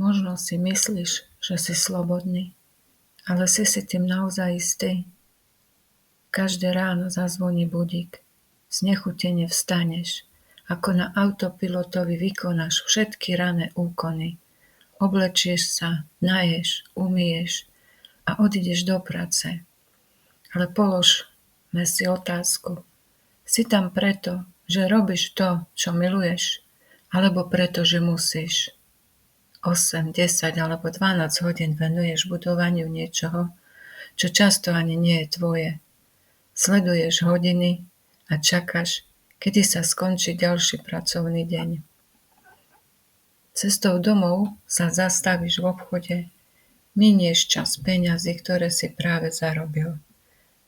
Možno si myslíš, že si slobodný, ale si tým naozaj istý. Každé ráno zazvoní budík, znechutene vstaneš, ako na autopilotovi vykonáš všetky ranné úkony. Oblečieš sa, naješ, umyješ a odídeš do práce. Ale položme si otázku. Si tam preto, že robíš to, čo miluješ, alebo preto, že musíš? 8, 10 alebo 12 hodín venuješ budovaniu niečoho, čo často ani nie je tvoje. Sleduješ hodiny a čakáš, kedy sa skončí ďalší pracovný deň. Cestou domov sa zastavíš v obchode, minieš čas peňazí, ktoré si práve zarobil.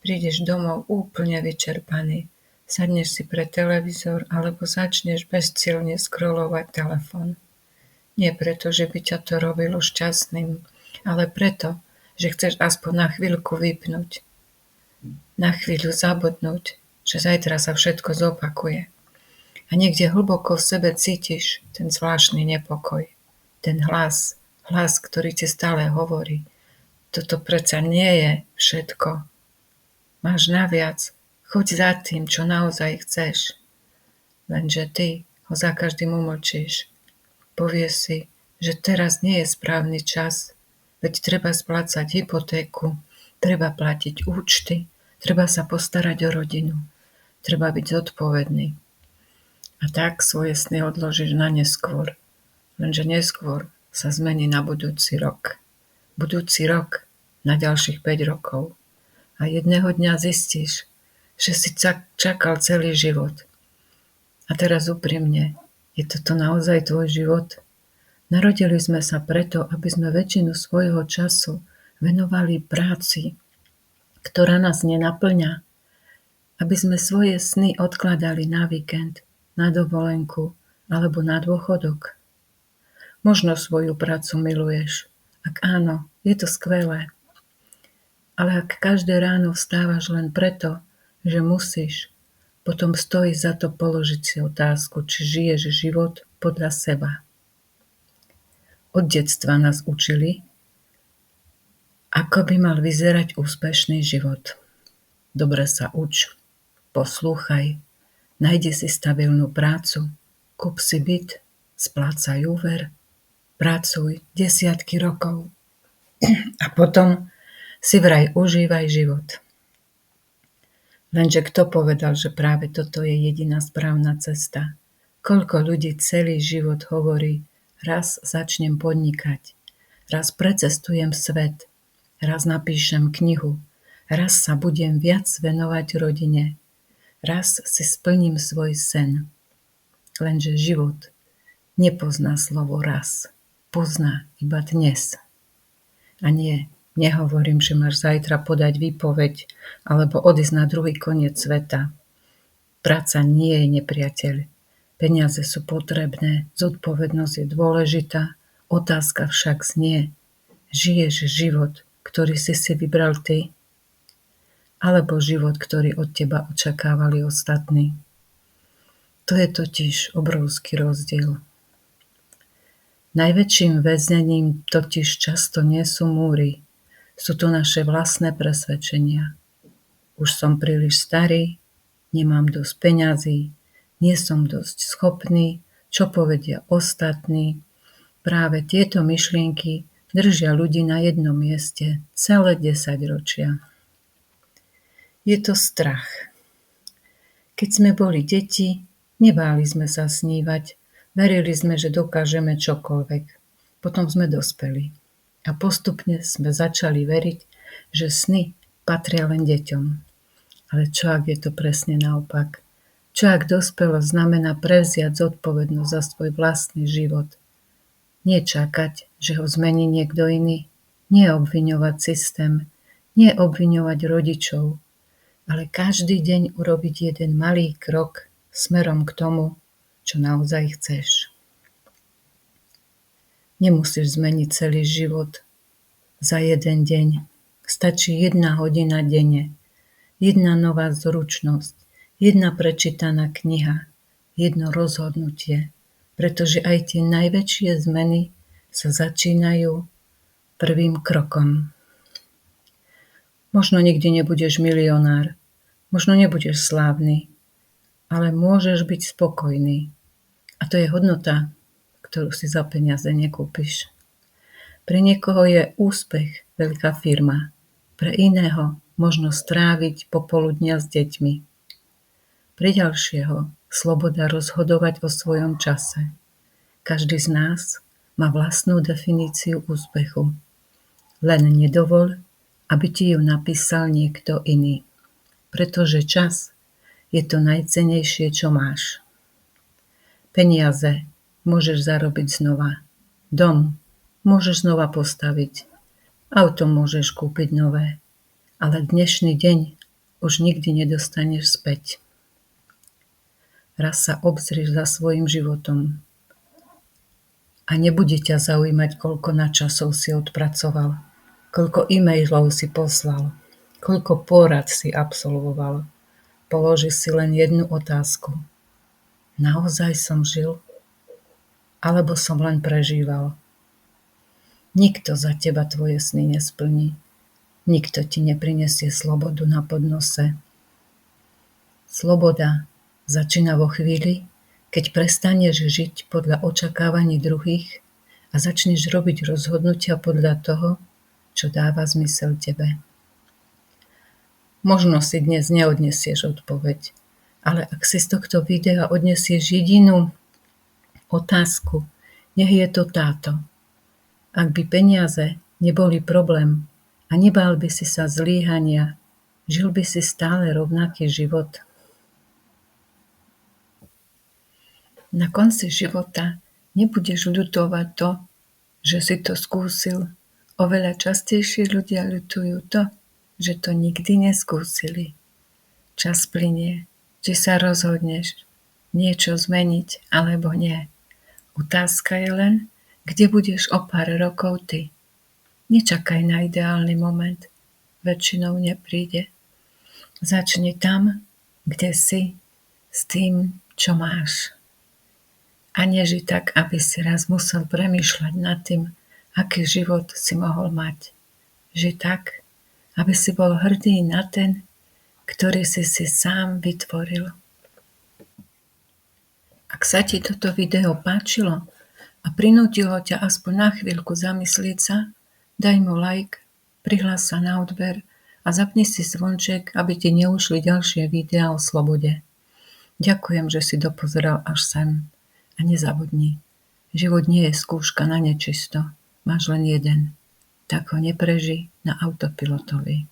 Prídeš domov úplne vyčerpaný, sadneš si pred televízor alebo začneš bezcielne scrollovať telefón. Nie preto, že by ťa to robilo šťastným, ale preto, že chceš aspoň na chvíľku vypnúť. Na chvíľu zabudnúť, že zajtra sa všetko zopakuje. A niekde hlboko v sebe cítiš ten zvláštny nepokoj. Ten hlas, ktorý ti stále hovorí. Toto predsa nie je všetko. Máš naviac, choď za tým, čo naozaj chceš. Lenže ty ho za každým umlčíš. Povieš si, že teraz nie je správny čas, veď treba splácať hypotéku, treba platiť účty, treba sa postarať o rodinu, treba byť zodpovedný. A tak svoje sny odložíš na neskôr, lenže neskôr sa zmení na budúci rok. Budúci rok na ďalších 5 rokov. A jedného dňa zistíš, že si čakal celý život. A teraz úprimne, je toto naozaj tvoj život? Narodili sme sa preto, aby sme väčšinu svojho času venovali práci, ktorá nás nenaplňa. Aby sme svoje sny odkladali na víkend, na dovolenku alebo na dôchodok. Možno svoju prácu miluješ. Ak áno, je to skvelé. Ale ak každé ráno vstávaš len preto, že musíš, potom stojí za to položiť si otázku, či žiješ život podľa seba. Od detstva nás učili, ako by mal vyzerať úspešný život. Dobre sa uč, poslúchaj, nájdi si stabilnú prácu, kúp si byt, splácaj úver, pracuj desiatky rokov a potom si vraj užívaj život. Lenže kto povedal, že práve toto je jediná správna cesta? Koľko ľudí celý život hovorí, raz začnem podnikať, raz precestujem svet, raz napíšem knihu, raz sa budem viac venovať rodine, raz si splním svoj sen. Lenže život nepozná slovo raz, pozná iba dnes. A nie, nehovorím, že máš zajtra podať výpoveď alebo odísť na druhý koniec sveta. Práca nie je nepriateľ. Peniaze sú potrebné, zodpovednosť je dôležitá, otázka však znie, žiješ život, ktorý si vybral ty? Alebo život, ktorý od teba očakávali ostatní? To je totiž obrovský rozdiel. Najväčším väznením totiž často nie sú múry, sú to naše vlastné presvedčenia. Už som príliš starý, nemám dosť peňazí, nie som dosť schopný, čo povedia ostatní. Práve tieto myšlienky držia ľudí na jednom mieste celé 10 ročia. Je to strach. Keď sme boli deti, nebáli sme sa snívať, verili sme, že dokážeme čokoľvek. Potom sme dospeli. A postupne sme začali veriť, že sny patria len deťom. Ale čo ak je to presne naopak? Čo ak dospelosť znamená prevziať zodpovednosť za svoj vlastný život? Nie čakať, že ho zmení niekto iný. Nie obviňovať systém. Nie obviňovať rodičov. Ale každý deň urobiť jeden malý krok smerom k tomu, čo naozaj chceš. Nemusíš zmeniť celý život za jeden deň. Stačí 1 hodina denne. 1 nová zručnosť. 1 prečítaná kniha. 1 rozhodnutie. Pretože aj tie najväčšie zmeny sa začínajú prvým krokom. Možno nikdy nebudeš milionár, možno nebudeš slávny, ale môžeš byť spokojný. A to je hodnota, ktorú si za peniaze nekúpiš. Pre niekoho je úspech veľká firma, pre iného možno stráviť popoludnia s deťmi. Pre ďalšieho sloboda rozhodovať o svojom čase. Každý z nás má vlastnú definíciu úspechu. Len nedovol, aby ti ju napísal niekto iný. Pretože čas je to najcennejšie, čo máš. Peniaze môžeš zarobiť znova. Dom môžeš znova postaviť. Auto môžeš kúpiť nové. Ale dnešný deň už nikdy nedostaneš späť. Raz sa obzrieš za svojim životom a nebude ťa zaujímať, koľko nadčasov si odpracoval, koľko e-mailov si poslal, koľko pórad si absolvoval. Položi si len jednu otázku. Naozaj som žil? Alebo som len prežíval? Nikto za teba tvoje sny nesplní. Nikto ti neprinesie slobodu na podnose. Sloboda začína vo chvíli, keď prestaneš žiť podľa očakávaní druhých a začneš robiť rozhodnutia podľa toho, čo dáva zmysel tebe. Možno si dnes neodnesieš odpoveď, ale ak si z tohto videa odnesieš jedinú otázku, nech je to táto. Ak by peniaze neboli problém a nebál by si sa zlyhania, žil by si stále rovnaký život. Na konci života nebudeš ľutovať to, že si to skúsil. Oveľa častejšie ľudia ľutujú to, že to nikdy neskúsili. Čas plynie, či sa rozhodneš niečo zmeniť alebo nie. Otázka je len, kde budeš o pár rokov ty. Nečakaj na ideálny moment, väčšinou nepríde. Začni tam, kde si, s tým, čo máš. A neži tak, aby si raz musel premýšľať nad tým, aký život si mohol mať. Ži tak, aby si bol hrdý na ten, ktorý si sám vytvoril. Ak sa ti toto video páčilo a prinútilo ťa aspoň na chvíľku zamyslieť sa, daj mu like, prihlás sa na odber a zapni si zvonček, aby ti neušli ďalšie videá o slobode. Ďakujem, že si dopozeral až sem. A nezabudni, život nie je skúška na nečisto, máš len jeden, tak ho nepreži na autopilotovi.